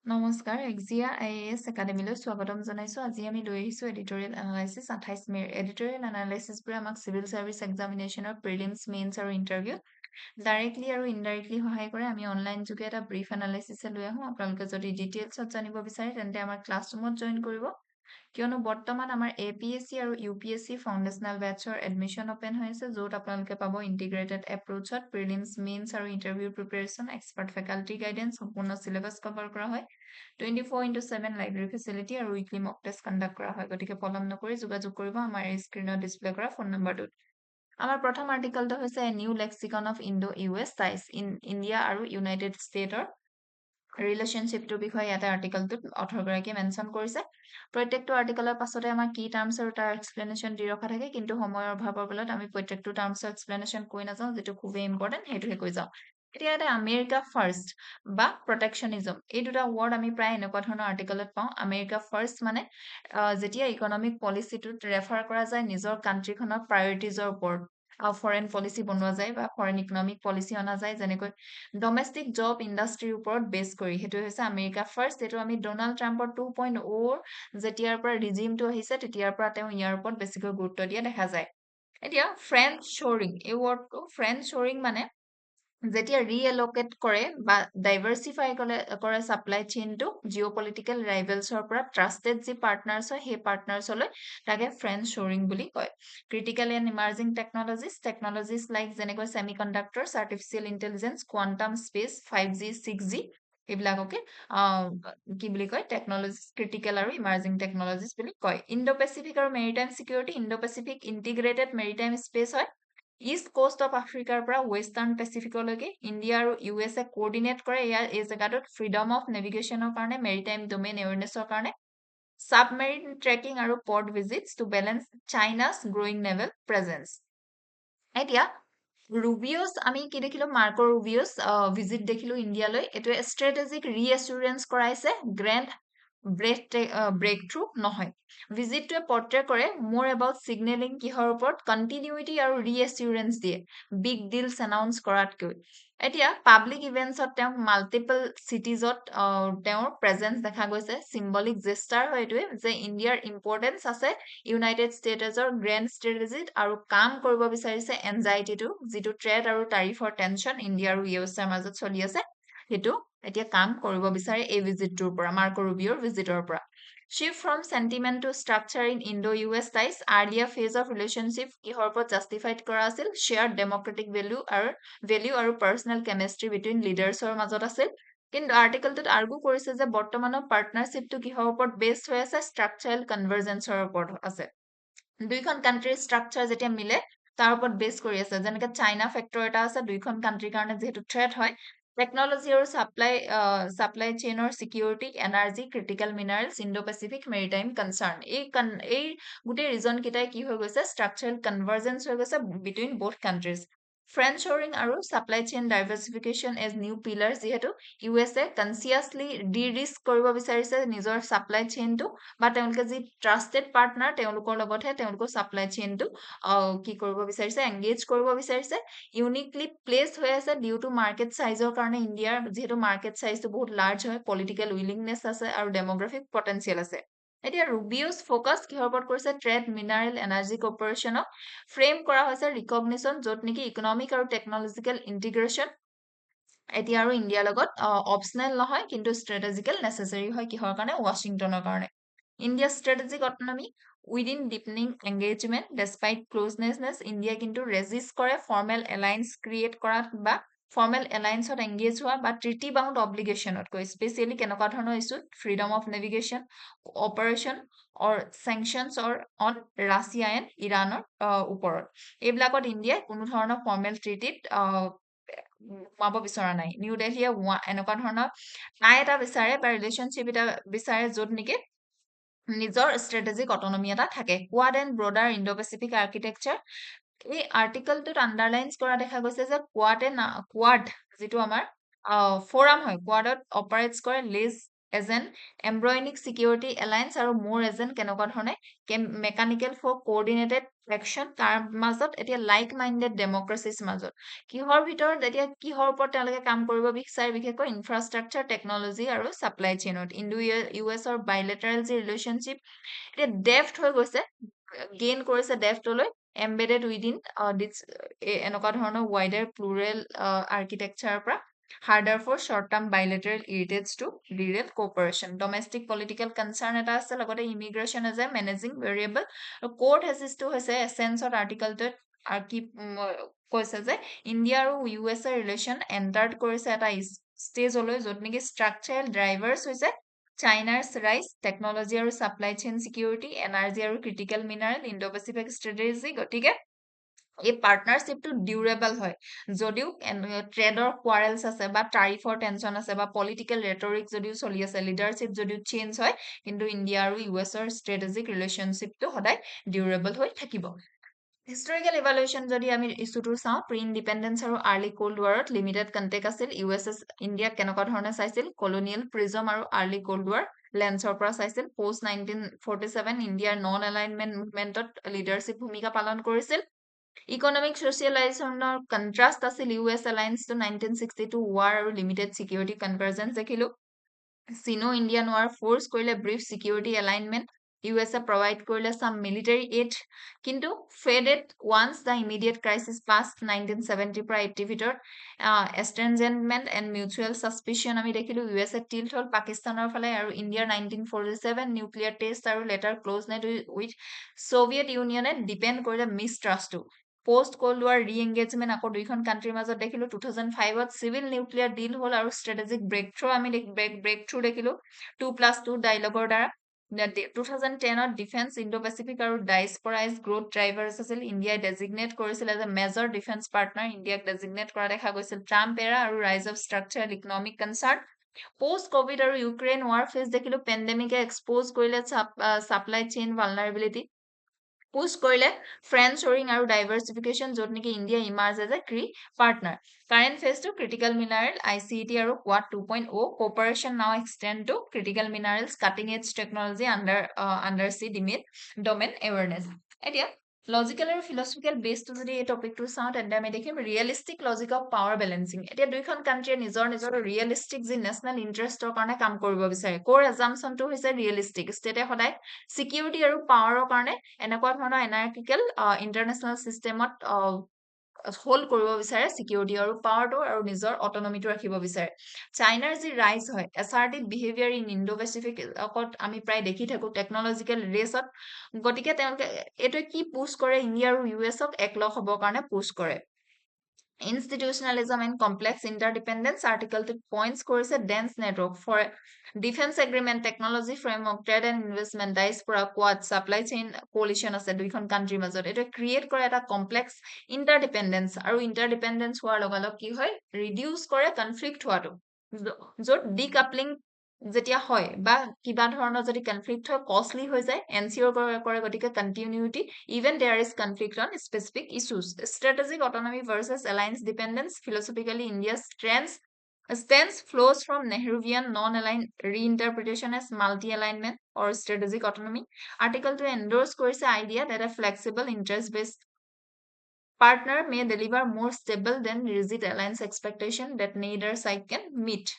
নমস্কাৰ এক্সিয়া IAS একাডেমীলৈ স্বাগতম জনাইছো আজি আমি লৈ আহিছো এডিটোৰিয়েল এনালাইসিস 28 মেৰ এডিটোৰিয়েল এনালাইসিসবোৰে আমাক সিভিল সাৰ্ভিস এক্সামিনেশনৰ প্ৰিলিমছ মেইনছ আৰু ইন্টাৰভিউ ডাইৰেক্টলি আৰু ইনডাইৰেক্টলি সহায় কৰে আমি অনলাইন যোগে এটা ব্ৰিফ এনালাইসিস লৈ আহো আপোনালোকে যদি ডিটেইলছত জানিব বিচাৰে তেন্তে আমাৰ ক্লাছৰুমত জয়েন কৰিব কিয়নো বৰ্তমান আমাৰ APSC আৰু UPSC ফাউণ্ডেশ্যনেল বেটছৰ এডমিশ্যন ওপেন হৈ আছে য'ত আপোনালোকে পাব ইণ্টিগ্ৰেটেড এপ্ৰোচত প্ৰিলিমছ মেইনছ আৰু interview preparation expert faculty guidance সম্পূৰ্ণ চিলেবাছ কভাৰ কৰা হয় 24/7 লাইব্ৰেৰী ফেচিলিটি আৰু উইকলি মক টেষ্ট কণ্ডাক্ট কৰা হয় গতিকে পলম নকৰি যোগাযোগ কৰিব আমাৰ এই স্ক্ৰীনত ডিছপ্লে কৰা ফোন নম্বৰটোত আমাৰ প্ৰথম আৰ্টিকলটো হৈছে new lexicon of Indo US ties in India আৰু ইউনাইটেড ষ্টেটৰ ৰিলেশ্যনশ্বিপটোৰ বিষয়ে ইয়াতে আৰ্টিকলটোত অথৰগৰাকীয়ে মেনশ্যন কৰিছে প্ৰত্যেকটো আৰ্টিকলৰ পাছতে আমাৰ কি টাৰ্মছ আৰু তাৰ এক্সপ্লেনেশ্যন দি ৰখা থাকে কিন্তু সময়ৰ অভাৱৰ ফলত আমি প্ৰত্যেকটো টাৰ্মছৰ এক্সপ্লেনেশ্যন কৈ নাযাওঁ যিটো খুবেই ইম্পৰ্টেণ্ট সেইটোহে কৈ যাওঁ এতিয়া ইয়াতে আমেৰিকা ফাৰ্ষ্ট বা প্ৰটেকশ্যনিজম এই দুটা ৱৰ্ড আমি প্ৰায় এনেকুৱা ধৰণৰ আৰ্টিকলত পাওঁ আমেৰিকা ফাৰ্ষ্ট মানে যেতিয়া ইকনমিক পলিচিটোত ৰেফাৰ কৰা যায় নিজৰ কাণ্ট্ৰিখনৰ প্ৰায়ৰিটিজৰ ওপৰত ফৰেন পলিচি বনোৱা যায় বা ফৰেন ইকনমিক পলিচি অনা যায় যেনেকৈ ডমেষ্টিক জব ইণ্ডাষ্ট্ৰীৰ ওপৰত বেছ কৰি সেইটো হৈছে আমেৰিকা ফাৰ্ষ্ট এইটো আমি ডোনাল্ড ট্ৰাম্পৰ 2.0 যেতিয়াৰ পৰা ৰিজিমটো আহিছে তেতিয়াৰ পৰা তেওঁ ইয়াৰ ওপৰত বেছিকৈ গুৰুত্ব দিয়া দেখা যায় এতিয়া ফ্ৰেণ্ড শ্বৰিং এই ৱৰ্ডটো ফ্ৰেণ্ড শ্বৰিং মানে যেতিয়া ৰিএলকেট কৰে বা ডাইভাৰ্চিফাই কৰে ছাপ্লাই চেইনটো জিঅ' পলিটিকেল ৰাইভেলছৰ পৰা ট্ৰাষ্টেড যি পাৰ্টনাৰ্ছ হয় সেই পাৰ্টনাৰ্ছলৈ তাকে ফ্ৰেণ্ড শ্বৰিং বুলি কয় critical and emerging technologies like যেনেকৈ semi conductors artificial intelligence quantum space 5G 6G এইবিলাককে কি বুলি কয় টেকনলজিজ ক্ৰিটিকেল আৰু ইমাৰ্জিং টেকনলজিজ বুলি কয় ইণ্ডো পেচিফিক আৰু maritime security Indo Pacific integrated maritime space হয় ইষ্ট কোষ্ট অফ আফ্ৰিকাৰ পৰা ৱেষ্টাৰ্ণ পেচিফিকলৈকে ইণ্ডিয়া আৰু USA কোঅৰ্ডিনেট কৰে ইয়াৰ এই জেগাটোত ফ্ৰীডম অফ নেভিগেশ্যনৰ কাৰণে মেৰিটাইম ডমেইন এৱেৰনেছৰ কাৰণে সাবমেৰিন ট্ৰেকিং আৰু port visits to balance China's growing naval presence এতিয়া ৰুবিঅ'ছ আমি কি দেখিলো মাৰ্কো ৰুবিঅ'ছ ভিজিট দেখিলো ইণ্ডিয়ালৈ এইটোৱে ষ্ট্ৰেটেজিক ৰিএচুৰেঞ্চ কৰাইছে গ্ৰেণ্ড ব্ৰেক থ্ৰু নহয় ভিজিটটোৱে পৰ্ট্ৰে কৰে মোৰ এবাউট চিগনেলিং কিহৰ ওপৰত কণ্টিনিউটি আৰু ৰিএচিউৰেঞ্চ দিয়ে বিগ ডিলছ এনাউন্স কৰাতকৈ এতিয়া পাব্লিক ইভেন্টছত তেওঁক মাল্টিপল চিটিজত তেওঁৰ প্ৰেজেন্স দেখা গৈছে চিম্বলিক জেষ্টাৰ হয় এইটোৱে যে ইণ্ডিয়াৰ ইম্পৰ্টেঞ্চ আছে ইউনাইটেড ষ্টেটছৰ গ্ৰেণ্ড ষ্ট্ৰেটেজিত আৰু কাম কৰিব বিচাৰিছে এনজাইটিটো যিটো ট্ৰেড আৰু টাৰিফৰ টেনচন ইণ্ডিয়া আৰু USAৰ মাজত চলি আছে সেইটো এতিয়া কাম কৰিব বিচাৰে এই ভিজিটটোৰ পৰা মাৰ্কো ৰুবিঅ'ৰ ভিজিটৰ পৰা Shift from sentiment to structure in Indo-US ties, earlier phase of relationship কিহৰ ওপৰত justified কৰা আছিল shared democratic value আৰু personal chemistry between leadersৰ মাজত আছিল কিন্তু আৰ্টিকলটোত আৰ্গু কৰিছে যে বৰ্তমানৰ পাৰ্টনাৰশ্বিপটো কিহৰ ওপৰত বেছড হৈ আছে ষ্ট্ৰাকচাৰেল কনভাৰ্জেন্সৰ ওপৰত আছে দুইখন কাণ্ট্ৰিৰ ষ্ট্ৰাকচাৰ যেতিয়া মিলে তাৰ ওপৰত বেছ কৰি আছে যেনেকে চাইনা ফেক্টৰ এটা আছে দুইখন কাণ্ট্ৰিৰ কাৰণে যিহেতু থ্ৰেট হয় টেকনলজি আৰু ছাপ্লাই চেইনৰ security energy critical minerals Indo Pacific maritime concerned এই গোটেই ৰিজন কেইটাই কি হৈ গৈছে ষ্ট্ৰাকচাৰেল কনভাৰ্জেন্স হৈ গৈছে between both countries friend shoring আৰু supply chain diversification as new pillar যিহেতু USA কনচিয়াছলি ডি ৰিস্ক কৰিব বিচাৰিছে নিজৰ ছাপ্লাই চেইনটো বা তেওঁলোকে যি ট্ৰাষ্টেড পাৰ্টনাৰ তেওঁলোকৰ লগতহে তেওঁলোকৰ ছাপ্লাই চেইনটো কি কৰিব বিচাৰিছে এংগেজ কৰিব বিচাৰিছে ইউনিকলি প্লেচ হৈ আছে ডিউ টু মাৰ্কেট চাইজৰ কাৰণে ইণ্ডিয়াৰ যিহেতু মাৰ্কেট চাইজটো বহুত লাৰ্জ হয় পলিটিকেল উইলিংনেছ আছে আৰু ডেমগ্ৰাফিক পটেঞ্চিয়েল আছে এতিয়া ৰুবিঅ'ছ ফ'কাছ কিহৰ ওপৰত কৰিছে ট্ৰেড মিনাৰেল এনাৰ্জি কৰ্পৰেশ্যনক ফ্ৰেম কৰা হৈছে ৰিকগনিশ্যন য'ত নেকি ইকনমিক আৰু টেকনলজিকেল ইণ্টিগ্ৰেশ্যন এতিয়া আৰু ইণ্ডিয়াৰ লগত অপচনেল নহয় কিন্তু ষ্ট্ৰেটেজিকেল নেচেচাৰী হয় কিহৰ কাৰণে ৱাশ্বিংটনৰ কাৰণে India strategic autonomy within deepening engagement despite closeness India কিন্তু ৰেজিষ্ট কৰে ফৰ্মেল এলায়েন্স ক্ৰিয়েট কৰাত বা ফৰ্মেল এলায়েন্সত এংগেজ হোৱা বা ট্ৰিটি বাউণ্ড অব্লিগেশ্যনতকৈ স্পেচিয়েলি কেনেকুৱা ধৰণৰ ইছ্যুত freedom of navigation operation or sanctions or on Russia and ইৰাণৰ ওপৰত এইবিলাকত ইণ্ডিয়াই কোনো ধৰণৰ ফৰ্মেল ট্ৰিটিত সোমাব বিচৰা নাই নিউ দিল্লীয়ে এনেকুৱা ধৰণৰ এটা বিচাৰে বা ৰিলেশ্যনশ্বিপ এটা বিচাৰে য'ত নেকি নিজৰ ষ্ট্ৰেটেজিক অটনমি এটা থাকে Quad and ব্ৰডাৰ Indo Pacific architecture এই আৰ্টিকলটোত আণ্ডাৰলাইনছ কৰা দেখা গৈছে যে কোৱাড যিটো আমাৰ ফৰাম হয় কোৱাডত অপাৰেটছ কৰে এজ এন এমব্ৰয়নিক চিকিউৰিটি এলায়েন্স আৰু মোৰ এজ এন কেনেকুৱা ধৰণে মেকানিকেল ফৰ কোঅৰ্ডিনেটেড একশ্যন তাৰ মাজত এতিয়া লাইক মাইণ্ডেড ডেমক্ৰেচিছ মাজত কিহৰ ভিতৰত এতিয়া কিহৰ ওপৰত তেওঁলোকে কাম কৰিব বিচাৰে বিশেষকৈ ইনফ্ৰাষ্ট্ৰাকচাৰ টেকনলজি আৰু ছাপ্লাই চেইনত ইণ্ডো ইউ এছৰ বাইলেটাৰেল যি ৰিলেশ্যনশ্বিপ এতিয়া ডেফ্ট হৈ গৈছে গেইন কৰিছে ডেফ্টলৈ এম্বেডেড উইদিন এনেকুৱা ধৰণৰ ৱাইডাৰ প্লুৰেল আৰ্কিটেকচাৰৰ পৰা harder for short-term bilateral irritates to derail cooperation. Domestic political concern এটা আছে লগতে immigration as a managing variable. Court assist to হৈছে essence of article টোত আৰু কি কৈছে যে ইণ্ডিয়া আৰু ইউ এছ এৰ ৰিলেশ্যন এণ্টাৰ্ড কৰিছে এটা ষ্টেজলৈ য'ত নেকি ষ্ট্ৰাকচাৰেল ড্ৰাইভাৰ্ছ হৈছে চাইনাৰ ৰাইজ টেকনলজি আৰু ছাপ্লাই চেইন চিকিউৰিটি এনাৰ্জি আৰু critical mineral Indo Pacific strategy গতিকে এই পাৰ্টনাৰশ্বিপটো ডিউৰেবল হয় যদিও ট্ৰেডৰ কোৱাৰেলছ আছে বা টাৰিফৰ টেনচন আছে বা পলিটিকেল ৰেটৰিক যদিও চলি আছে লিডাৰশ্বিপ যদিও চেঞ্জ হয় কিন্তু ইণ্ডিয়া আৰু ইউ এছৰ ষ্ট্ৰেটেজিক ৰিলেশ্যনশ্বিপটো সদায় ডিউৰেবল হৈ থাকিব হিষ্টৰিকেল ইভালুৱেশ্যন যদি আমি ইছ্যুটো চাওঁ প্ৰি ইণ্ডিপেণ্ডেন্স আৰু আৰ্লি কোল্ড ৱাৰত লিমিটেড কণ্টেক্ট আছিল ইউ এছ এছ ইণ্ডিয়াক কেনেকুৱা ধৰণে চাইছিল কলনিয়েল প্ৰিজম আৰু আৰ্লি কোল্ড ৱাৰ লেন্সৰ পৰা চাইছিল পষ্ট 1947 ইণ্ডিয়াৰ নন এলাইনমেণ্ট মুভমেণ্টত লিডাৰশ্বিপ ভূমিকা পালন কৰিছিল ইকনমিক ছচিয়েলাইজেশ্যনৰ কণ্ট্ৰাষ্ট আছিল ইউ এছ এলায়েন্সটো 1962 ৱাৰ আৰু লিমিটেড চিকিউৰিটি কনভাৰ্জেন্স দেখিলো চিনো ইণ্ডিয়ান ৱাৰ ফ'ৰ্চ কৰিলে brief security alignment U S A provide কৰিলে চাম মিলিটাৰী এইড কিন্তু faded once the immediate crisis পাছ 1970 পৰা 80 ভিতৰত এষ্ট্ৰেঞ্জেণ্টমেণ্ট এণ্ড মিউচুৱেল ছাছপিচিয়ন আমি দেখিলো ইউ এছ এ টিল্ট হ'ল পাকিস্তানৰ ফালে আৰু ইণ্ডিয়াৰ 1947 নিউক্লিয়াৰ টেষ্ট আৰু লেটাৰ ক্ল'জনেট উইথ ছ'ভিয়েট ইউনিয়নে ডিপেণ্ড কৰিলে মিছট্ৰাষ্টটো পোষ্ট কল্ড ৱাৰ ৰি এংগেজমেণ্ট আকৌ দুইখন কাণ্ট্ৰিৰ মাজত দেখিলো 2005ত চিভিল নিউক্লিয়াৰ ডিল হ'ল আৰু ষ্ট্ৰেটেজিক ব্ৰেক থ্ৰু আমি ব্ৰেক থ্ৰু দেখিলো 2+2 ডাইলগৰ দ্বাৰা 2010ত ডিফেন্স ইণ্ডো পেচিফিক আৰু ডাইচপৰাইজ গ্ৰোথ ড্ৰাইভাৰ্ছ আছিল ইণ্ডিয়াই ডেজিগনেট কৰিছিল as a major defence partner ইণ্ডিয়াক ডেজিগনেট কৰা দেখা গৈছিল ট্ৰাম্প এৰা আৰু rise of structural economic concern post COVID আৰু ইউক্ৰেইন ৱাৰ ফেজ দেখিলো পেণ্ডেমিকে এক্সপ'জ কৰিলে ছাপ্লাই চেইন ভালনাৰেবিলিটি পুছ কৰিলে ফ্ৰেণ্ড শ্বৰিং আৰু ডাইভাৰ্চিফিকেশ্যন য'ত নেকি India emerge as a partner current ফেজটো ক্ৰিটিকেল মিনাৰেল ICET আৰু Quad 2.0 cooperation now extend to critical minerals cutting edge technology undersea domain awareness এতিয়া logical আৰু philosophical বেছটো যদি এই টপিকটো চাওঁ তেন্তে আমি দেখিম realistic logic of power balancing এতিয়া দুইখন কাণ্ট্ৰিয়ে নিজৰ ৰিয়েলিষ্টিক যি নেশ্যনেল ইণ্টাৰেষ্টৰ কাৰণে কাম কৰিব বিচাৰে ক'ৰ এজামচনটো হৈছে ৰিয়েলিষ্টিক ষ্টেটে সদায় চিকিউৰিটি আৰু পাৱাৰৰ কাৰণে এনেকুৱা ধৰণৰ এনাৰ্কিকেল ইণ্টাৰনেশ্যনেল চিষ্টেমত হোল্ড কৰিব বিচাৰে চিকিউৰিটি আৰু পাৱাৰটো আৰু নিজৰ অটনমিটো ৰাখিব বিচাৰে চাইনাৰ যি ৰাইজ হয় এছাৰ্টিভ বিহেভিয়াৰ ইন ইণ্ডো পেচিফিকত আমি প্ৰায় দেখি থাকোঁ টেকনলজিকেল ৰেচত গতিকে তেওঁলোকে এইটোৱে কি পুছ কৰে ইণ্ডিয়া আৰু ইউ এছক একলগ হ'বৰ কাৰণে পুছ কৰে ইনষ্টিটিউচনেলিজম এণ্ড কমপ্লেক্স ইণ্টাৰডিপেণ্ডেন্স আৰ্টিকলটোত পইণ্টছ কৰিছে dense network for defence agreement technology framework trade and investment ডাইচ পৰা কোৱাড ছাপ্লাই চেইন কোলিশ্যন আছে দুইখন কাণ্ট্ৰিৰ মাজত এইটোৱে ক্ৰিয়েট কৰে এটা কমপ্লেক্স ইণ্টাৰডিপেণ্ডেন্স আৰু ইণ্টাৰডিপেণ্ডেন্স হোৱাৰ লগালগ কি হয় ৰিডিউচ কৰে কনফ্লিক্ট হোৱাটো য'ত ডিকাপলিং যেতিয়া হয় বা কিবা ধৰণৰ যদি কনফ্লিক্ট হয় কষ্টলি হৈ যায় এনচিঅ'ৰ কৰে গতিকে continuity even there is conflict on specific issues strategic autonomy versus alliance dependence philosophically ইণ্ডিয়াৰ stance flows from Nehruvian non-aligned reinterpretation as multi-alignment or strategic autonomy. Article 2 endorse কৰিছে idea that a flexible interest-based partner may deliver more stable than rigid alliance expectation that neither side can meet.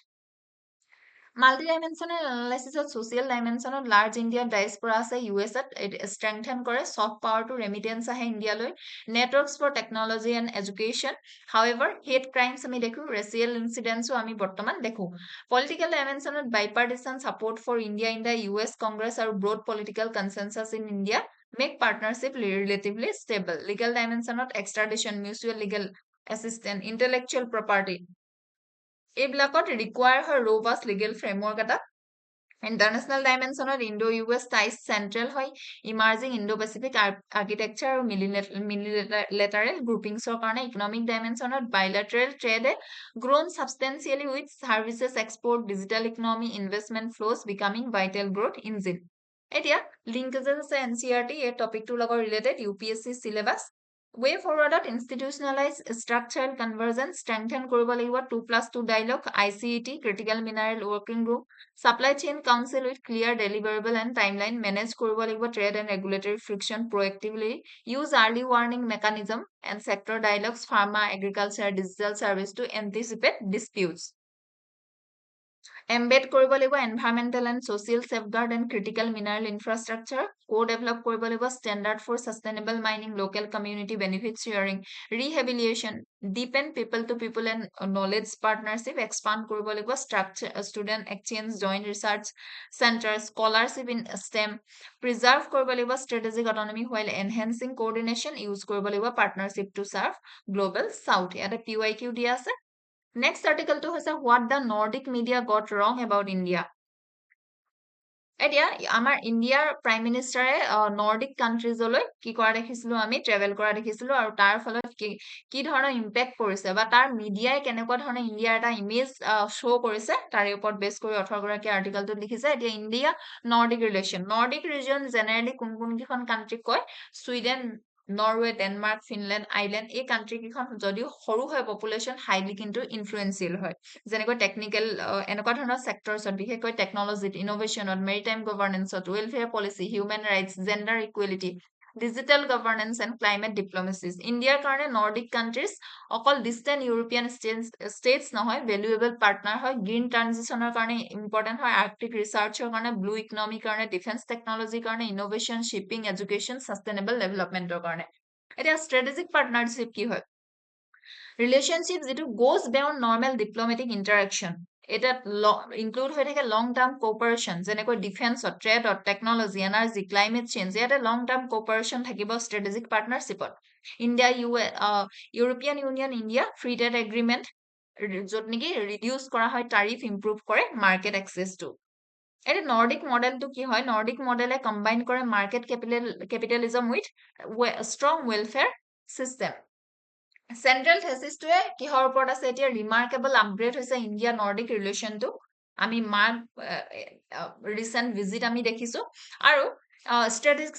Multidimensional এনালাইচিছত social ডাইমেনশ্যনত large ইণ্ডিয়াৰ diaspora আছে U এছত ষ্ট্ৰেংথেন কৰে soft পাৱাৰটো remittance আহে ইণ্ডিয়ালৈ networks for technology and education however hate crimes আমি দেখোঁ ৰেচিয়েল ইনচিডেণ্টছো আমি বৰ্তমান দেখোঁ পলিটিকেল ডাইমেনশ্যনত bipartisan support for India in the US Congress আৰু broad political consensus in India make partnership relatively stable legal ডাইমেনশ্যনত extradition mutual legal assistance intellectual property এইবিলাকত ৰিকুৱায়াৰ হয় ৰ'বাছ লিগেল ফ্ৰেমৱৰ্ক এটা ইণ্টাৰনেশ্যনেল ডাইমেনশ্যনত ইণ্ডো US টাইজ চেণ্ট্ৰেল হয় emerging Indo Pacific architecture আৰু multilateral গ্ৰুপিংছৰ কাৰণে ইকনমিক ডাইমেনশ্যনত বাইলেটাৰেল ট্ৰেডে grown substantially with services export digital economy investment flows becoming vital growth engine এতিয়া লিংকেজেছ আছে NCERT এই টপিকটোৰ লগত ৰিলেটেড UPSC চিলেবাছ ৱে ফৰৱাৰ্ডত ইনষ্টিটিউচনেলাইজ ষ্ট্ৰাকচাৰেল কনভাৰ্জন ষ্ট্ৰেংথেন কৰিব লাগিব 2+2 dialogue ICET critical mineral working group supply chain council with clear deliverable and timeline manage কৰিব লাগিব trade and regulatory friction proactively use early warning mechanism and sector dialogues pharma agriculture digital service to এণ্টিচিপেট disputes embed কৰিব লাগিব environmental and social safeguard and critical mineral infrastructure develop কৰিব লাগিব standard for sustainable mining local community benefit sharing rehabilitation depend people to people and knowledge partnership expand কৰিব লাগিব structure student exchange joint research centre scholarship in STEM preserve কৰিব লাগিব strategic autonomy while enhancing coordination use কৰিব লাগিব partnership to serve Global South ইয়াতে PYQ দিয়া আছে next আৰ্টিকেলটো হৈছে what the Nordic media gut ৰং এবাউট ইণ্ডিয়া এতিয়া আমাৰ ইণ্ডিয়াৰ প্ৰাইম মিনিষ্টাৰে নৰ্ডিক কাণ্ট্ৰিজলৈ কি কৰা দেখিছিলো আমি ট্ৰেভেল কৰা দেখিছিলো আৰু তাৰ ফলত কি ধৰণৰ ইম্পেক্ট পৰিছে বা তাৰ মিডিয়াই কেনেকুৱা ধৰণৰ ইণ্ডিয়াৰ এটা ইমেজ শ্ব' কৰিছে তাৰে ওপৰত বেছ কৰি 18গৰাকী আৰ্টিকেলটোত লিখিছে এতিয়া India Nordic relation Nordic region generally কোন কেইখন কাণ্ট্ৰিক কয় Sweden Norway Denmark Finland Iceland এই কাণ্ট্ৰি কেইখন যদিও সৰু হয় পপুলেশ্যন হাইলি কিন্তু ইনফ্লুৱেঞ্চিয়েল হয় যেনেকৈ টেকনিকেল এনেকুৱা ধৰণৰ ছেক্টৰ্ছত বিশেষকৈ টেকনলজিত ইন'ভেশ্যনত মেৰিটাইম গভৰ্ণেন্সত welfare policy human rights gender equality digital governance and climate diplomacies ইণ্ডিয়াৰ কাৰণে নৰ্ডিক কাণ্ট্ৰিজ অকল ডিষ্টেণ্ট ইউৰোপীয়ান ষ্টেটছ নহয় ভেলুৱেবল পাৰ্টনাৰ হয় গ্ৰীণ ট্ৰানজিশ্যনৰ কাৰণে ইম্পৰ্টেণ্ট হয় আৰ্কটিক ৰিচাৰ্চৰ কাৰণে ব্লু ইকনমিৰ কাৰণে ডিফেন্স টেকনলজিৰ কাৰণে ইন'ভেশ্যন শ্বিপিং এডুকেশ্যন ছাষ্টেইনেবল ডেভেলপমেণ্টৰ কাৰণে এতিয়া ষ্ট্ৰেটেজিক পাৰ্টনাৰশ্বিপ কি হয় ৰিলেশ্যনশ্বিপ যিটো goes beyond normal diplomatic interaction এটাত ইনক্লুড হৈ থাকে লং টাৰ্ম কোঅপাৰেশ্যন যেনেকৈ ডিফেন্সত ট্ৰেডত টেকনলজি এনাৰ্জি ক্লাইমেট চেঞ্জ ইয়াতে লং টাৰ্ম কোঅপাৰেশ্যন থাকিব ষ্ট্ৰেটেজিক পাৰ্টনাৰশ্বিপত India European Union India free trade agreement য'ত নেকি ৰিডিউচ কৰা হয় টাৰিফ ইম্প্ৰুভ কৰে মাৰ্কেট এক্সেছটো এতিয়া নৰ্ডিক মডেলটো কি হয় নৰ্ডিক মডেলে কম্বাইন কৰে market capitalism with strong welfare system central থেচিছটোৱে কিহৰ ওপৰত আছে এতিয়া ৰিমাৰ্কেবল আপগ্ৰেড হৈছে ইণ্ডিয়া নৰ্ডিক ৰিলেশ্যনটো আমি ৰিচেণ্ট ভিজিট আমি দেখিছো আৰু ষ্ট্ৰেটেজিক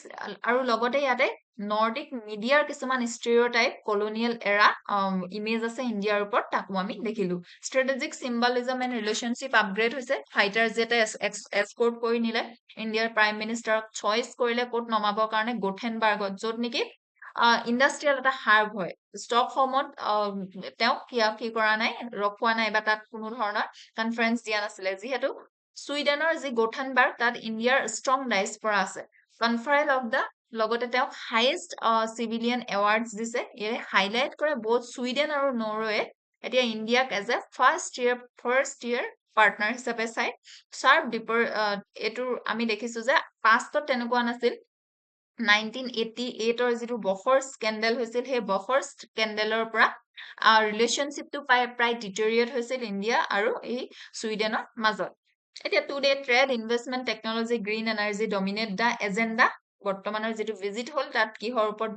আৰু লগতে ইয়াতে নৰ্ডিক মিডিয়াৰ কিছুমান ষ্টেৰিঅ'টাইপ কলনিয়েল এৰা ইমেজ আছে ইণ্ডিয়াৰ ওপৰত তাকো আমি দেখিলো ষ্ট্ৰেটেজিক চিম্বলিজম এণ্ড ৰিলেশ্যনশ্বিপ আপগ্ৰেড হৈছে ফাইটাৰ জেটে এক্সপৰ্ট কৰি নিলে ইণ্ডিয়াৰ প্ৰাইম মিনিষ্টাৰক চইচ কৰিলে ক'ত নমাবৰ কাৰণে গোথেনবাৰ্গত য'ত নেকি ইণ্ডাষ্ট্ৰিয়েল এটা হাৰ্ব হয় ষ্টকহোমত তেওঁক কি কৰা নাই ৰখোৱা নাই বা তাত কোনো ধৰণৰ কনফাৰেঞ্চ দিয়া নাছিলে যিহেতু ছুইডেনৰ যি গোথেনবাৰ্গ তাত ইণ্ডিয়াৰ ষ্ট্ৰং ডাইচপৰা আছে কনফাৰেল অফ দ্য লগতে তেওঁক হাইয়েষ্ট চিভিলিয়ান এৱাৰ্ডছ দিছে ইয়াৰে হাইলাইট কৰে বহুত ছুইডেন আৰু নৰৱে এতিয়া ইণ্ডিয়াক as a first year partner হিচাপে চাই এইটোৰ আমি দেখিছো যে পাষ্টত তেনেকুৱা নাছিল 1988ৰ যিটো বফৰ স্কেণ্ডেল হৈছিল সেই বফৰ স্কেণ্ডেলৰ পৰা ৰিলেশ্যনশ্বিপটো প্ৰায় ডিটেৰিয়েট হৈছিল ইণ্ডিয়া আৰু এই ছুইডেনৰ মাজত এতিয়া today trade investment technology green energy dominate the agenda বৰ্তমানৰ যিটো ভিজিট হ'ল তাত কিহৰ ওপৰত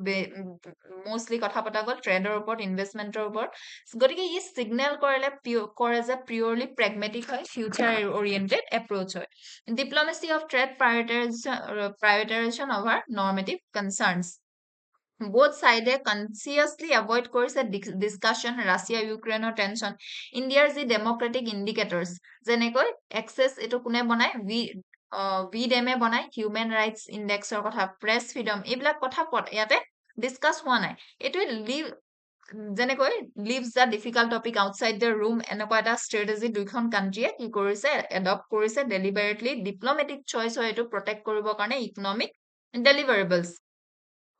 মষ্টলি কথা পতা গ'ল ট্ৰেডৰ ওপৰত ইনভেষ্টমেণ্টৰ ওপৰত গতিকে ই ছিগনেল কৰে যে পিয়ৰলি প্ৰেগমেটিক হয় ফিউচাৰ অৰিয়েণ্টেড এপ্ৰ'চ হয় diplomacy of trade prioritisation over normative concerns both side consciously avoid কৰিছে ডিছকাশ্যন ৰাছিয়া ইউক্ৰেইনৰ টেনচন ইণ্ডিয়াৰ যি ডেমক্ৰেটিক ইণ্ডিকেটৰ্ছ যেনেকৈ এক্সেছ এইটো কোনে বনায় VDM বনায় হিউমেন ৰাইটছ ইণ্ডেক্সৰ কথা প্ৰেছ ফ্ৰীডম এইবিলাক কথা ইয়াতে ডিছকাছ হোৱা নাই এইটোৱে যেনেকৈ leaves the difficult topic outside the room এনেকুৱা এটা ষ্ট্ৰেটেজি দুইখন কাণ্ট্ৰিয়ে কি কৰিছে এডপ্ট কৰিছে ডেলিবাৰেটলি ডিপ্ল'মেটিক চইচ হয় এইটো প্ৰটেক্ট কৰিবৰ কাৰণে economic deliverables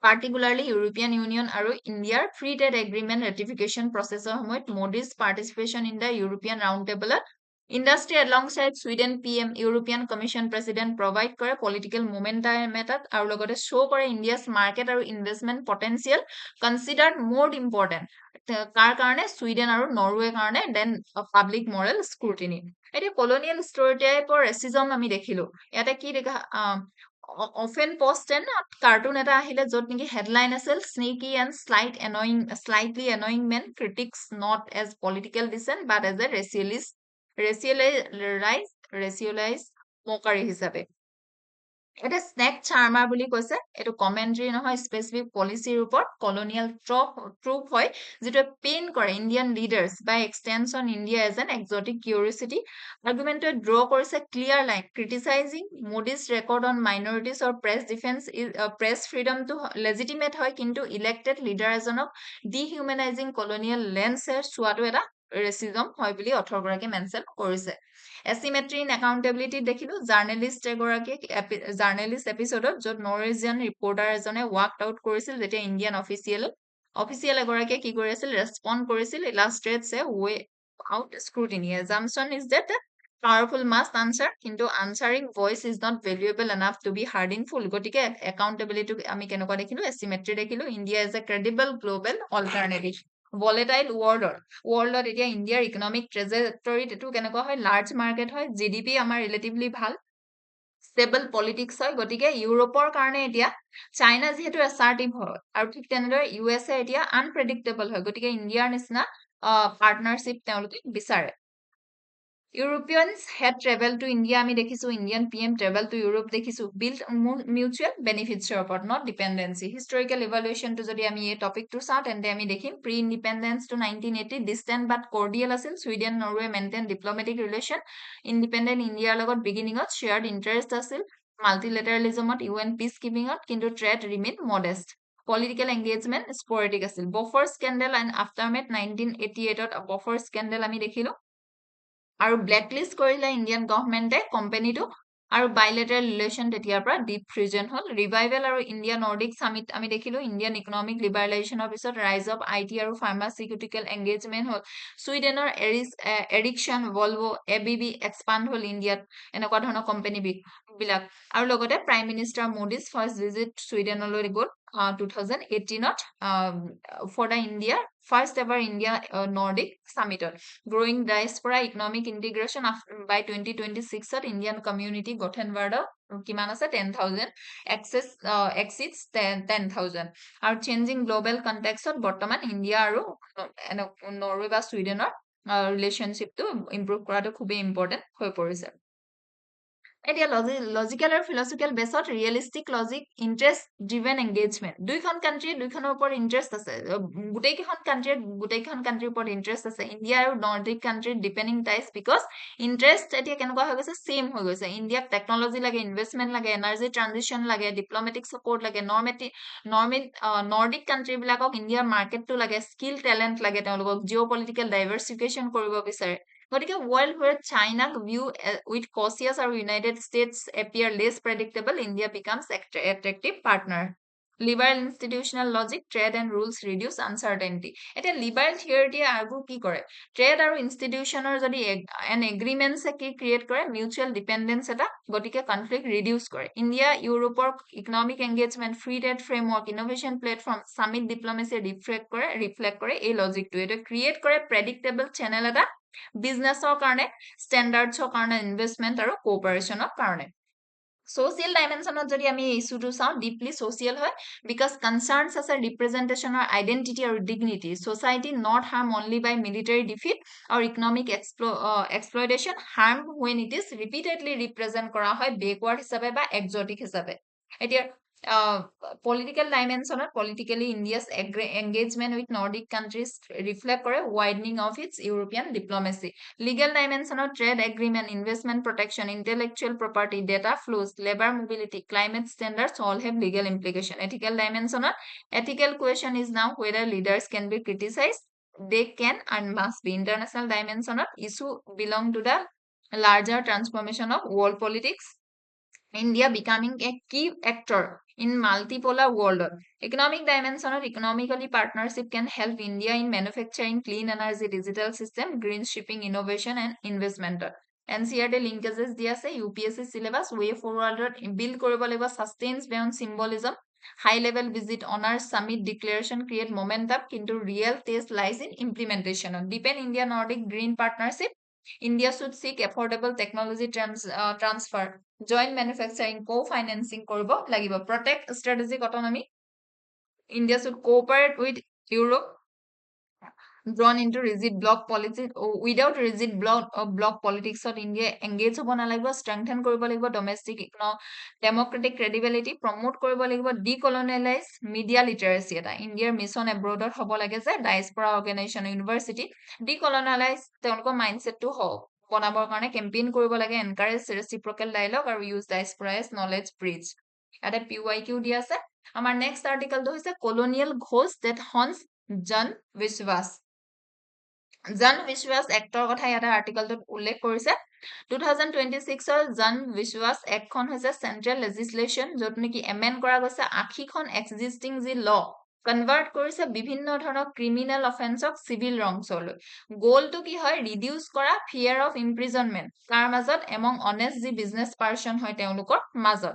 particularly European Union আৰু ইণ্ডিয়াৰ ফ্ৰী ট্ৰেড এগ্ৰিমেণ্ট ৰেটিফিকেশ্যন প্ৰচেছৰ সময়ত Modi's participation in the European round টেবলত industry alongside Sweden PM European Commission president provide কৰে পলিটিকেল মুভমেণ্ট এটাত আৰু লগতে শ্ব' কৰে ইণ্ডিয়াছ মাৰ্কেট আৰু investment potential considered more important কাৰ কাৰণে ছুইডেন আৰু নৰৱে কাৰণে দেন পাব্লিক মৰেল স্ক্ৰুটিনি এতিয়া কলনিয়েল ষ্টৰিটাইপৰ ৰেচিজম আমি দেখিলো ইয়াতে কি দেখা often post কাৰ্টুন এটা আহিলে য'ত নেকি হেডলাইন আছিল স্নেকি and slightly annoying men critics not as political dissent but as a racialized mockery হিচাপে এটা স্নেক চাৰ্মাৰ বুলি কৈছে, এইটো কমেণ্ট্ৰি নহয়, স্পেচিফিক পলিচিৰ ওপৰত কলনিয়েল ট্ৰুপ হয়, যিটোৱে পেইন কৰে Indian leaders by extension India as an exotic curiosity. আৰ্গুমেণ্টে ড্ৰ কৰিছে clear line criticising Modi's record on minorities or press defence press ফ্ৰীডমটো লেজিটিমেট হয়, কিন্তু ইলেক্টেড লিডাৰ এজনক ডিহিউমেনাইজিং কলনিয়েল লেন্সে চোৱাটো এটা ৰেচিজম হয় বুলি অথৰগৰাকীয়ে মেনশ্যন কৰিছে। এচিমেট্ৰি ইন একাউণ্টেবিলিটি দেখিলো জাৰ্নেলিষ্ট এপিচডত, য'ত নৰৱেজিয়ান ৰিপৰ্টাৰ এজনে ৱাক আউট কৰিছিল যেতিয়া ইণ্ডিয়ান অফিচিয়েল এগৰাকীয়ে কি কৰি আছিল, ৰেছপণ্ড কৰিছিল, illustrates a way out scrutiny. Assumption is that powerful must answer, কিন্তু answering voice is not valuable enough to be heard in full. গতিকে একাউণ্টেবিলিটি আমি কেনেকুৱা দেখিলো, এচিমেট্ৰি দেখিলো, India is a credible global alternative. Volatile ৱৰ্ল্ডত এতিয়া ইণ্ডিয়াৰ economic ট্ৰেজেক্টৰীত এইটো কেনেকুৱা হয়, লাৰ্জ মাৰ্কেট হয়, জিডিপি আমাৰ ৰিলেটিভলি ভাল, ষ্টেবল পলিটিক্স হয়। গতিকে ইউৰোপৰ কাৰণে এতিয়া চাইনা যিহেতু এছাৰ্টিভ হয়, আৰু ঠিক তেনেদৰে USA এতিয়া আনপ্ৰেডিক্টেবল হয়, গতিকে ইণ্ডিয়াৰ নিচিনা পাৰ্টনাৰশ্বিপ তেওঁলোকে বিচাৰে। Europeans had travel to India আমি দেখিছো, Indian PM travel to Europe দেখিছো, বিল্ড মিউচুৱেল বেনিফিটছৰ ওপৰত, নট ডিপেণ্ডেঞ্চি। হিষ্টৰিকেল ইভালুৱেশ্যনটো যদি আমি এই টপিকটো চাওঁ, তেন্তে আমি দেখিম প্ৰি ইণ্ডিপেণ্ডেঞ্চ টু 1980 ডিষ্টেণ্ট বাট কৰ্ডিয়েল আছিল, Sweden Norway maintain diplomatic relation, independent ইণ্ডিয়াৰ লগত বিগিনিঙত শ্বেয়াৰ্ড ইণ্টাৰেষ্ট আছিল, মাল্টিলেটাৰেলিজমত UN পিচ কিপিঙত, কিন্তু ট্ৰেড ৰিমেইন মডেষ্ট। পলিটিকেল এংগেজমেণ্ট স্পৰেটিক আছিল। বফৰ স্কেণ্ডেল এণ্ড আফটাৰমেথ 1988ত বফৰ স্কেণ্ডেল আমি দেখিলো, আৰু ব্লেকলিষ্ট কৰিলে ইণ্ডিয়ান গভৰ্ণমেণ্টে কোম্পানীটো, আৰু বাইলেটাৰেল ৰিলেশ্যন তেতিয়াৰ পৰা ডিপ ফ্ৰিজেন হ'ল। ৰিভাইভেল আৰু ইণ্ডিয়া নৰ্ডিক সামিট আমি দেখিলো, ইণ্ডিয়ান ইকনমিক লিবাৰেলাইজেশ্যনৰ পিছত ৰাইজ অফ IT আৰু ফাৰ্মাচিউটিকেল এংগেজমেণ্ট হ'ল। ছুইডেনৰ এৰিকশ্যন, ভলভো, ABB এক্সপাণ্ড হ'ল ইণ্ডিয়াত, এনেকুৱা ধৰণৰ কোম্পানী বিলাক। আৰু লগতে prime minister Modi's first visit ছুইডেনলৈ গ'ল 2018ত for the India first ever India Nordic সামিটত। Growing diaspora economic integration by 2026ত ইণ্ডিয়ান কমিউনিটি গঠেনবাৰ্ড কিমান আছে, 10,000 এক্সিটছ 10,000। আৰু চেঞ্জিং গ্ল'বেল কনটেক্সত বৰ্তমান ইণ্ডিয়া আৰু নৰৱে বা ছুইডেনৰ ৰিলেশ্যনশ্বিপটো ইম্প্ৰুভ কৰাটো খুবেই ইম্পৰ্টেণ্ট হৈ পৰিছে। এতিয়া লজিকেল আৰু ফিলচফিকেল বেছত realistic logic, interest driven engagement, দুইখন কাণ্ট্ৰিৰ দুইখনৰ ওপৰত ইণ্টাৰেষ্ট আছে, গোটেইকেইখন কাণ্ট্ৰিৰ ওপৰত ইণ্টাৰেষ্ট আছে। ইণ্ডিয়া আৰু নৰ্ডিক কাণ্ট্ৰিৰ ডিপেণ্ডিং টাইজ, বিকজ ইণ্টাৰেষ্ট এতিয়া কেনেকুৱা হৈ গৈছে, ছেম হৈ গৈছে। ইণ্ডিয়াক টেকনলজি লাগে, ইনভেষ্টমেণ্ট লাগে, এনাৰ্জি ট্ৰানজিশ্যন লাগে, ডিপ্লমেটিক ছাপৰ্ট লাগে, নৰ্ডিক কাণ্ট্ৰিবিলাকক ইণ্ডিয়াৰ মাৰ্কেটটো লাগে, স্কিল টেলেণ্ট লাগে, তেওঁলোকক জিঅ' পলিটিকেল ডাইভাৰ্চিফিকেশ্যন কৰিব বিচাৰে। গতিকে ৱৰ্ল্ড হুৱেৰ চাইনাক ভিউ উইথ কচিয়াছ আৰু United States appear less predictable, India becomes attractive partner. Liberal institutional logic, trade and rules reduce uncertainty. এতিয়া লিবাৰেল থিয়ৰিটিয়ে আৰ্গু কি কৰে, ট্ৰেড আৰু ইনষ্টিটিউচনৰ যদি এন এগ্ৰিমেণ্টছে কি ক্ৰিয়েট কৰে, মিউচুৱেল ডিপেণ্ডেঞ্চ এটা, গতিকে কনফ্লিক্ট ৰিডিউচ কৰে। ইণ্ডিয়া ইউৰোপৰ economic engagement, free trade framework, innovation platform, summit ডিপ্লমেচিয়ে ৰিফ্লেক্ট কৰে এই লজিকটো। এইটো ক্ৰিয়েট কৰে প্ৰেডিক্টেবল চেনেল এটা বিজনেছৰ কাৰণে, ষ্টেণ্ডাৰ্ডছৰ কাৰণে, ইনভেষ্টমেণ্ট আৰু কোঅপাৰেশ্যনৰ কাৰণে। ছ'চিয়েল ডাইমেনশ্যনত যদি আমি ইছ্যুটো চাওঁ, ডিপলি ছ'চিয়েল হয়, বিকজ কনচাৰ্ণছ আছে ৰিপ্ৰেজেণ্টেশ্যনৰ আইডেণ্টিটি আৰু dignity, society not harm only by military defeat আৰু economic exploitation, harm when it is repeatedly represent কৰা হয় বেকৱাৰ্ড হিচাপে বা এক্সটিক হিচাপে। এতিয়া পলিটিকেল ডাইমেনশ্যনত politically India's engagement with Nordic countries reflect কৰে ৱাইডনিং of its European diplomacy. Legal ডাইমেনশ্যনত trade agreement, investment protection, intellectual property, data flows, labour mobility, climate standards all have legal ইমপ্লিকেশ্যন। Ethical ডাইমেনশ্যনত ethical question is now whether leaders can be criticise, they can and must be. International dimension of issue belong to the larger transformation of world politics. India becoming a key actor in multipolar world. Economic dimension of economically partnership can help India in manufacturing, clean energy, digital system, green shipping, innovation and investment. NCERT linkages দিয়া আছে, UPSC syllabus way forward build কৰিব লাগিব, sustains beyond symbolism, high level visit, honors, summit, declaration create momentum, কিন্তু real test lies in implementation. Deepen India Nordic green partnership, India should seek affordable technology transfer, joint manufacturing, co-financing কৰিব লাগিব, protect strategic autonomy, India should cooperate with Europe, drawn into rigid block politics. Without rigid block politics of India engage hobo nalagibo, strengthen koribo lagibo domestic democratic credibility, promote koribo lagibo, decolonialize media literacy eta India's mission abroad hobo lage je diaspora organization university decolonialize teolko mindset to ho বনাবৰ কাৰণে campaign কৰিব লাগে, encourage reciprocal dialogue আৰু use diaspora as knowledge bridge. ইয়াতে PYQ দি আছে। আমাৰ next article টো হৈছে colonial ghost that haunts jan vishwas। জন বিশ্বাস এক্টৰ কথা ইয়াতে আৰ্টিকেলটোত উল্লেখ কৰিছে। 2026 জন বিশ্বাস এক্টখন হৈছে চেন্ট্ৰেল লেজিসলেশ্যন, য'ত নেকি এমেণ্ড কৰা গৈছে 80খন এক্সিষ্টিং যি ল কনভাৰ্ট কৰিছে বিভিন্ন ধৰণৰ ক্ৰিমিনেল অফেন্সক চিভিল ৰংছলৈ। গ'লটো কি হয়, ৰিডিউচ কৰা ফিয়াৰ অফ ইমপ্ৰিজনমেণ্ট তাৰ মাজত এমং অনেষ্ট যি বিজনেছ পাৰ্চন হয় তেওঁলোকৰ মাজত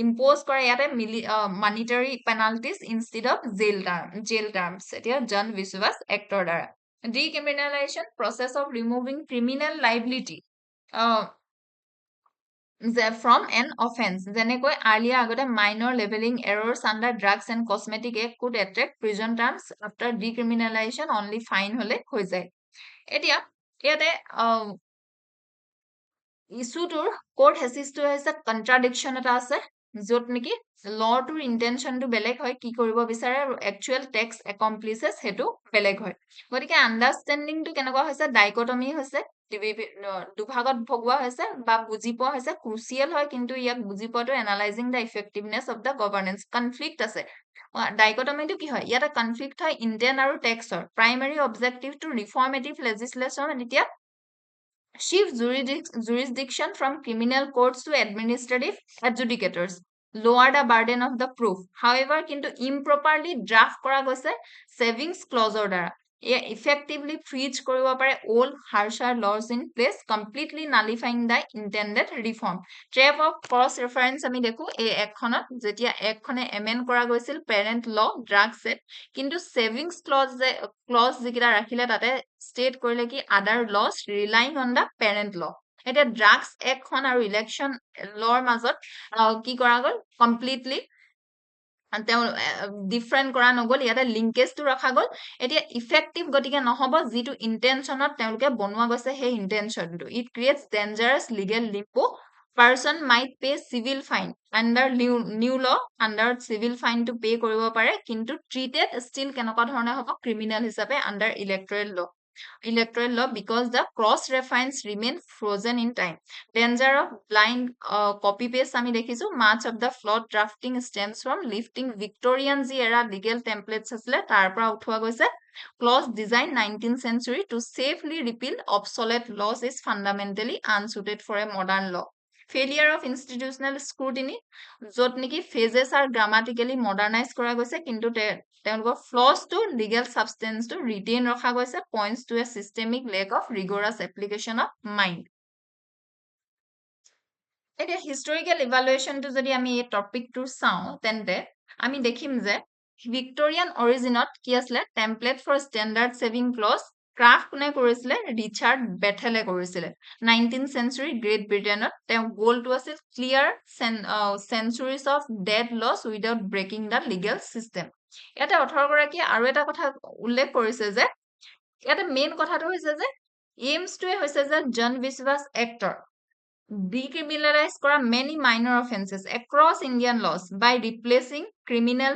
ইম্প'জ কৰা ইয়াতে monetary penalties instead of jail terms এতিয়া জন বিশ্বাস এক্টৰ দ্বাৰা। Decriminalization process of removing criminal liability from an offense. যেনেকৈ earlier আগতে minor leveling errors under drugs and cosmetic act could attract prison terms, after decriminalization only fine হলে হৈ যায়। এতিয়া ইয়াতে ইছ্যুটোৰ কোৰ্ট হেচিছটো হৈছে কন্ট্ৰাডিকশ্যন এটা আছে, য'ত নেকি লটোৰ ইন্টেনশ্যনটো বেলেগ হয়, কি কৰিব বিচাৰে আৰু একচুৱেল টেক্স একমপ্লিচেছ সেইটো বেলেগ হয়। গতিকে আণ্ডাৰষ্টেণ্ডিংটো কেনেকুৱা হৈছে, ডাইকটমি হৈছে, দুভাগত ভগোৱা হৈছে বা বুজি পোৱা হৈছে, ক্ৰুচিয়েল হয়, কিন্তু ইয়াক বুজি পোৱাটো analysing the effectiveness of the governance. Conflict আছে, ডাইকটমিটো কি হয়, ইয়াতে কনফ্লিক্ট হয় ইণ্টেণ্ট আৰু টেক্সৰ। প্ৰাইমেৰী অবজেক্টিভটো ৰিফৰ্মেটিভ লেজিসলেশ্যন, এতিয়া shift jurisdiction from criminal courts to administrative adjudicators, lower the burden of the proof. However, কিন্তু improperly draft কৰা গৈছে savings clause দ্বাৰা। Effectively freeze কৰিব পাৰে old harsher laws in place, completely nullifying the intended reform. Trap of cross reference আমি দেখো এই একখনত, যেতিয়া একখনে এমেণ্ড কৰা গৈছিল parent law drugs act, কিন্তু savings clause যিকেইটা ৰাখিলে তাতে ষ্টেট কৰিলে কি other laws relying on the parent law। এতিয়া ড্ৰাগছ এক্টখন আৰু ইলেকশ্যন লৰ মাজত কি কৰা গ'ল, কমপ্লিটলি তেওঁ ডিফাৰেণ্ট কৰা নগ'ল, ইয়াতে লিংকেজটো ৰখা গ'ল। এতিয়া ইফেক্টিভ গতিকে নহ'ব, যিটো ইণ্টেনশ্যনত তেওঁলোকে বনোৱা গৈছে সেই ইণ্টেনশ্যনটো। It creates dangerous legal limbo, person might pay civil fine under new law, under civil fine to pay কৰিব পাৰে, কিন্তু treated still কেনেকুৱা ধৰণে হ'ব, ক্ৰিমিনেল হিচাপে under electoral law because the cross reference remain frozen in time. Danger of blind copy paste আমি দেখিছো, much of the flawed drafting stems from lifting Victorian যি era legal templates আছিলে তাৰ পৰা উঠোৱা গৈছে। Clause design 19th century to safely repeal obsolete laws is fundamentally unsuited for a modern law. Failure of institutional scrutiny, য'ত নেকি phases are grammatically modernized কৰা গৈছে, কিন্তু তেওঁলোকৰ ফ্লছটো লিগেল সাবষ্টেন্সটো ৰিটেইন ৰখা গৈছে, points to a systemic lack of rigorous application of mind. এতিয়া historical ইভালুৱেশ্যনটো যদি আমি এই টপিকটো চাওঁ তেন্তে আমি দেখিম যে ভিক্টোৰিয়ান অৰিজিনত কি আছিলে, template for standard saving clause craft কোনে কৰিছিলে, ৰিচাৰ্ড বেথেলে কৰিছিলে 19th century গ্ৰেট ব্ৰিটেইনত। তেওঁ গ'লটো আছিল clear centuries of dead laws without breaking the legal system. ইয়াতে 18 গৰাকীয়ে আৰু এটা কথা উল্লেখ কৰিছে যে ইয়াতে মেইন কথাটো হৈছে যে এইমছটোৱে হৈছে যে জন বিশ্বাস actor decriminalize kora many minor offenses across Indian laws by replacing criminal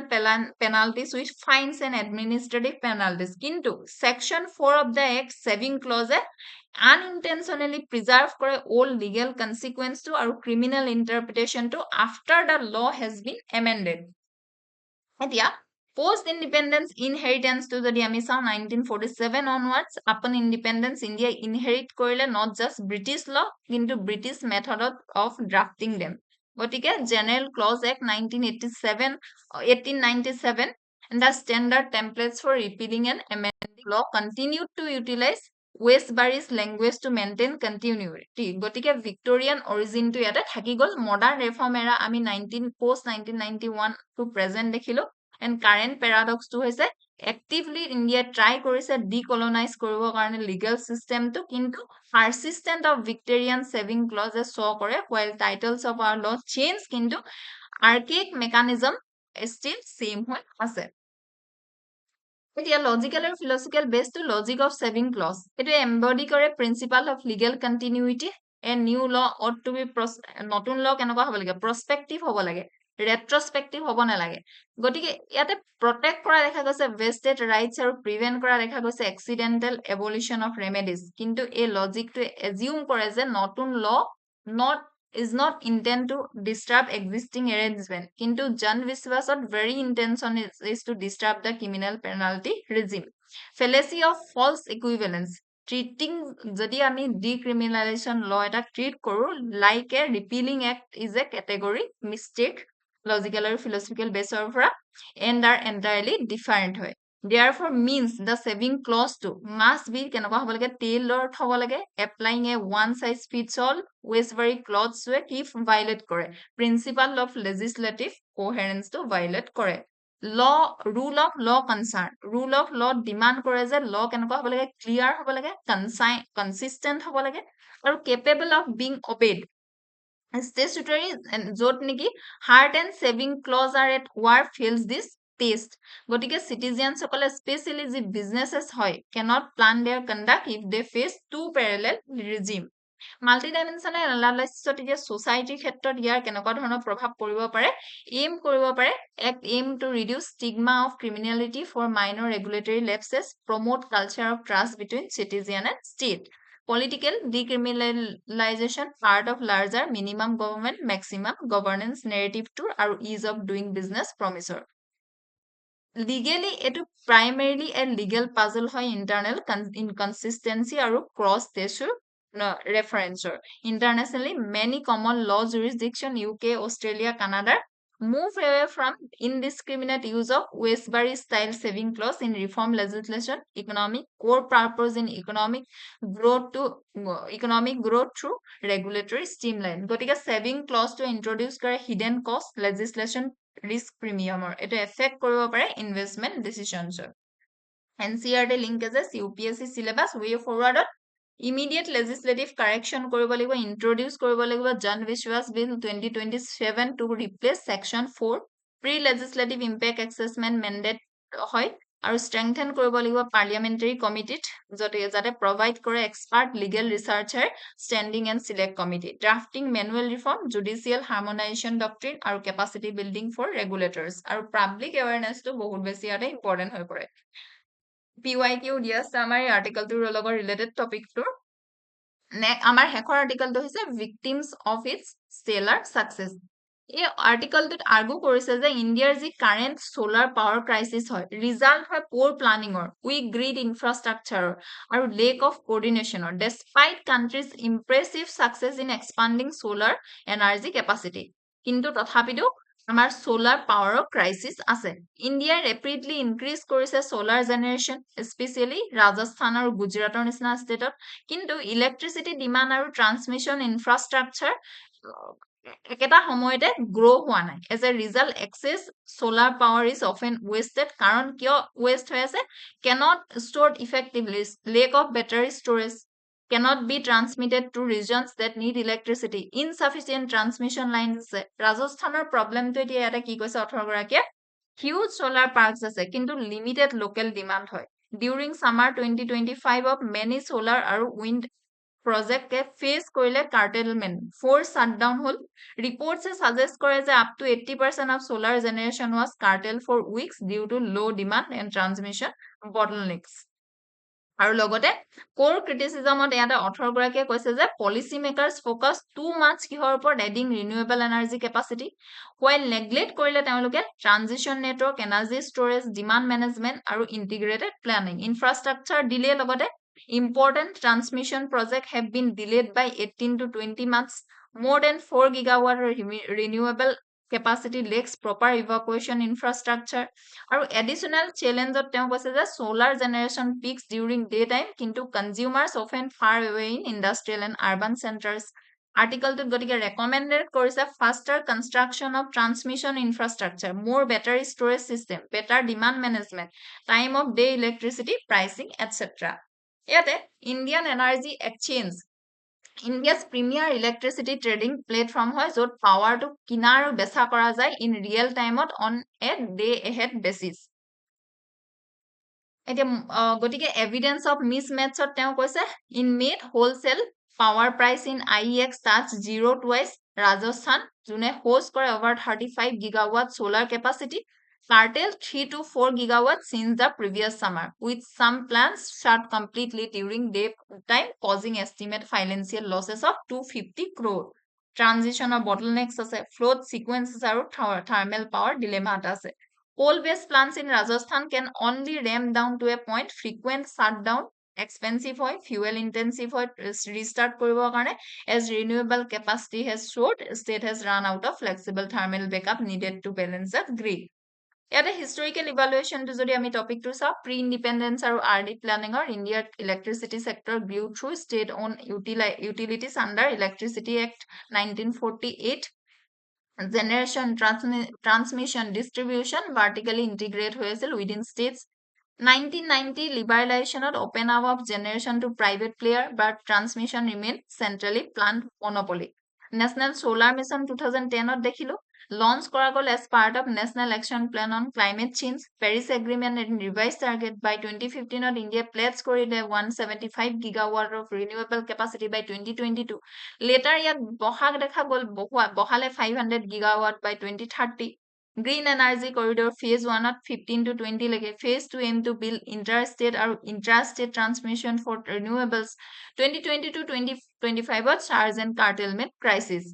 penalties with fines and administrative penalties. Kintu section 4 of the act saving clause unintentionally preserve kore old legal consequence to or criminal interpretation to after the law has been amended. Etia post-independence inheritance to the Diamisa 1947 onwards, upon independence, India inherit korile not just British law, into British method of drafting them. Gotike General Clause Act 1897, and the standard templates for repealing and amending law continued to utilize Westbury's language to maintain continuity. Gotike Victorian origin to yada thakigol, modern reform era ami post 1991 to present dekhilo. And current paradox to hoise actively India try korise decolonize koribo karone legal system to, kintu persistent of Victorian saving clauses show kore, while titles of our law change, kintu archaic mechanism still same hoy ase. এতিয়া logical আৰু philosophical বেছটো logic of saving clause এইটো embody কৰে principle of legal continuity a new law ought to be নতুন law কেনেকুৱা হ'ব লাগে prospective হ'ব লাগে ৰেট্ৰস্পেক্টিভ হ'ব নালাগে গতিকে ইয়াতে প্ৰটেক্ট কৰা দেখা গৈছে ভেষ্টেড ৰাইটছ আৰু প্ৰিভেন্ট কৰা দেখা গৈছে এক্সিডেণ্টেল এবলিউশ্যন অফ ৰেমেডিজ কিন্তু এই লজিকটোৱে এজিউম কৰে যে নতুন ল not is not intent to disturb existing arrangement কিন্তু জন বিশ্বাসত very intention is to disturb the criminal penalty regime fallacy of false equivalence treating যদি আমি decriminalization law এটা treat কৰো like a repealing act is a category mistake logical আৰু philosophical basis পৰা and are entirely different হয় therefore means the saving clause to must be কেনেকুৱা হ'ব লাগে tailored হ'ব লাগে applying a one size fits all westbury clause ৱে কি violate কৰে principle of legislative coherence to violate কৰে law rule of law concern rule of law demand কৰে যে law কেনেকুৱা হ'ব লাগে clear হ'ব লাগে consistent হ'ব লাগে আৰু capable of being obeyed statutory য'ত নেকি heart and saving clause are at war fails this test গতিকে citizens সকলে স্পেচিয়েলি যি businesses হয় cannot plan their conduct if they face two parallel regime মাল্টিডাইমেনশ্যনেল এনালাইচিছত এতিয়া সোসাইটিৰ ক্ষেত্ৰত ইয়াৰ কেনেকুৱা ধৰণৰ প্ৰভাৱ পৰিব পাৰে এম কৰিব পাৰে এক aim to reduce stigma of criminality for minor regulatory lapses promote culture of trust between citizen and state political decriminalization part of larger minimum government maximum governance narrative to আৰু ease of doing business promisor legally etu primarily a legal puzzle হয় internal inconsistency আৰু cross issue reference internationally many common law jurisdiction UK Australia Canada move away from indiscriminate use of Westbury style saving clause in reform legislation economic core purpose in economic growth through regulatory streamline গতিকে saving clause to introduce কৰে hidden cost legislation risk premium এটা affect কৰিব পাৰে investment decisions NCERT linkages UPSC syllabus way forward immediate legislative correction কৰিব লাগিব introduce কৰিব লাগিব জন বিশ্বাস bill 2027 to replace section 4 pre legislative impact assessment mandate হয় আৰু strengthen কৰিব লাগিব parliamentary committee যাতে provide কৰে expert legal researcher standing and select committee drafting manual reform judicial harmonization doctrine আৰু capacity building for regulators আৰু public awareness to বহুত বেছি ইয়াতে important হৈ পৰে PYQ দিয়া আছে আমাৰ এই আৰ্টিকেলটোৰ লগত ৰিলেটেড টপিকটোৰ আমাৰ শেষৰ আৰ্টিকেলটো হৈছে victims of its stellar success এই আৰ্টিকেলটোত আৰ্গু কৰিছে যে ইণ্ডিয়াৰ যি কাৰেন্ট সোলাৰ পাৱাৰ ক্ৰাইচিছ হয় ৰিজাল্ট হয় পোৰ প্লানিঙৰ উইক গ্ৰিড ইনফ্ৰাষ্ট্ৰাকচাৰৰ আৰু লেক অফ কোঅৰ্ডিনেশ্যনৰ despite country's impressive success in expanding solar energy capacity কিন্তু তথাপিতো আমাৰ সোলাৰ পাৱাৰৰ ক্ৰাইচিছ আছে ইণ্ডিয়াই ৰেপিডলি ইনক্ৰিজ কৰিছে সোলাৰ জেনেৰেশ্যন স্পেচিয়েলি ৰাজস্থান আৰু গুজৰাটৰ নিচিনা ষ্টেটত কিন্তু ইলেক্ট্ৰিচিটি ডিমাণ্ড আৰু ট্ৰান্সমিশ্যন ইনফ্ৰাষ্ট্ৰাকচাৰ একেটা সময়তে গ্ৰো হোৱা নাই as a result excess solar power is often wasted কাৰণ কিয় ৱেষ্ট হৈ আছে cannot stored effectively lack of battery storage cannot be transmitted to regions that need electricity insufficient transmission lines আছে ৰাজস্থানৰ প্ৰবলেমটো এতিয়া ইয়াতে কি কৈছে 18 গৰাকীয়ে huge solar parks আছে কিন্তু limited local demand হয় during summer 2025 of many solar আৰু wind project face কৰিলে curtailment force shutdown হল reports suggest কৰে যে up to 80% of solar generation was curtailed for weeks due to low demand and transmission bottlenecks আৰু লগতে কোৰ ক্ৰিটিসিজমত ইয়াতে 18 গৰাকীয়ে কৈছে যে পলিসি মেকাৰস ফোকাস টু মাচ কিহৰ ওপৰত adding renewable energy capacity while neglect কৰিলে তেওঁলোকে transition network energy storage demand management আৰু ইন্টিগ্ৰেটেড প্ল্যানিং ইনফ্ৰাষ্ট্ৰাকচাৰ ডিলে লগতে important transmission projects have been delayed by 18 to 20 months. More than 4 gigawatt renewable capacity lacks proper evacuation infrastructure. আৰু additional challenge কৈছে যে solar generation peaks during daytime কিন্তু consumers often far away in industrial and urban centers. আৰ্টিকেলটোত গতিকে recommended কৰিছে faster construction of transmission infrastructure, more battery storage system, better demand management, time of day electricity pricing, etc. ইয়াতে Indian energy exchange India's premier electricity trading platform হয় য'ত পাৱাৰটো কিনা আৰু বেচা কৰা যায় ইন ৰিয়েল টাইমত on a day ahead basis এতিয়া গতিকে এভিডেন্স অফ মিছমেটছত তেওঁ কৈছে ইন মেড wholesale power price in IEX touch 0 twice Rajasthan zone host কৰে over 35 gigawatt solar capacity curtailed 3 to 4 gigawatt since the previous summer with some plants shut completely during daytime causing estimate financial losses of 250 crore ট্ৰানজিশনৰ bottlenecks আছে float sequences আৰু thermal power dilemma আছে Coal-based plants in Rajasthan can only ramp down to a point. Frequent shutdown, expensive hoy, fuel intensive hoy, restart koribo karone as renewable capacity has short, state has run out of flexible thermal backup needed to balance the grid. ইয়াতে historical evaluation to jodi ami topic to sa pre-independence aru RD planning or India electricity sector grew through state-owned utilities under Electricity Act 1948. Generation, transmission, distribution vertically integrate হৈ আছিল within states. 1990 liberalizationত open up of generation to private player but transmission remained centrally planned monopoly. National Solar Mission 2010ত দেখিলো launch কৰা গল as part of National Action Plan on Climate Change. Paris Agreement and revised target by 2015ত India pledged কৰিলে 175 gigawatt of renewable capacity by 2022. Later ইয়াত বহাগ দেখা গল বহালে 500 gigawatt by 2030. Green Energy Corridor Phase 1 at 15 to 20 lege. Phase 2 aim to build interstate or intrastate transmission for renewables. 2020 to 2025 at charge and curtailment crisis.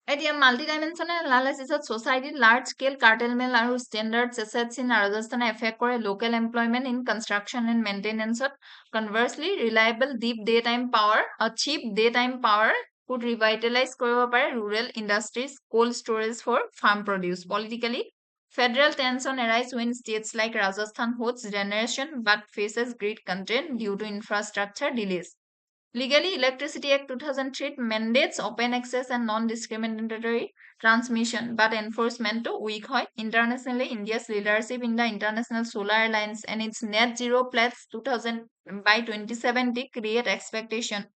এতিয়া multidimensional analysis of society large scale curtailment আৰু standards assets in Rajasthan affect কৰে local employment in construction and maintenance. Conversely, reliable deep daytime power, a cheap daytime power could revitalize কৰিব পাৰে rural industries, cold storage for farm produce. Politically, federal tension arises when states like Rajasthan hosts generation but faces grid constraint due to infrastructure delays. Legally, Electricity Act 2003 mandates open access and non-discriminatory transmission, but enforcement to weak hoy. Internationally, India's leadership in the International Solar Alliance and its net zero pledge 2000 by 2070 create expectation.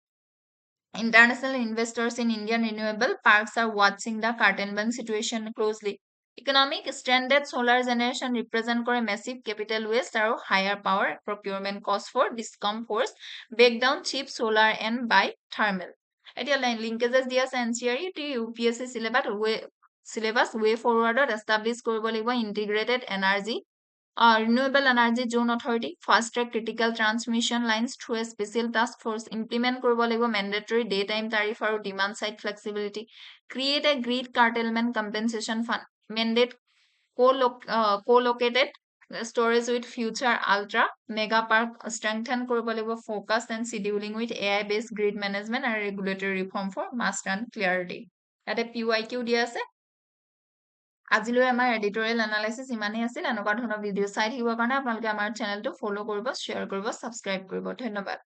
International investors in Indian renewable parks are watching the curtailment situation closely. Economic stranded solar generation represent a massive capital waste or higher power procurement cost for discom force break down cheap solar and buy thermal. এতিয়া linkages দিয়া আছে NCERT UPSC syllabus way forward establish কৰিব লাগিব integrated energy Renewable Energy Zone Authority fast track critical transmission lines through a special task force implement কৰিব লাগিব mandatory daytime tariff আৰু demand side flexibility create a grid curtailment compensation fund mandate co-located storage with future ultra mega park strengthen কৰিব লাগিব focus and scheduling with AI based grid management and regulatory reform for mass run clarity ইয়াতে PYQ দিয়া আছে আজিলৈ আমাৰ editorial analysis ইমানেই আছিল এনেকুৱা ধৰণৰ ভিডিও চাই থাকিবৰ কাৰণে আপোনালোকে আমাৰ চেনেলটো ফলো কৰিব শ্বেয়াৰ কৰিব সাবস্ক্ৰাইব কৰিব ধন্যবাদ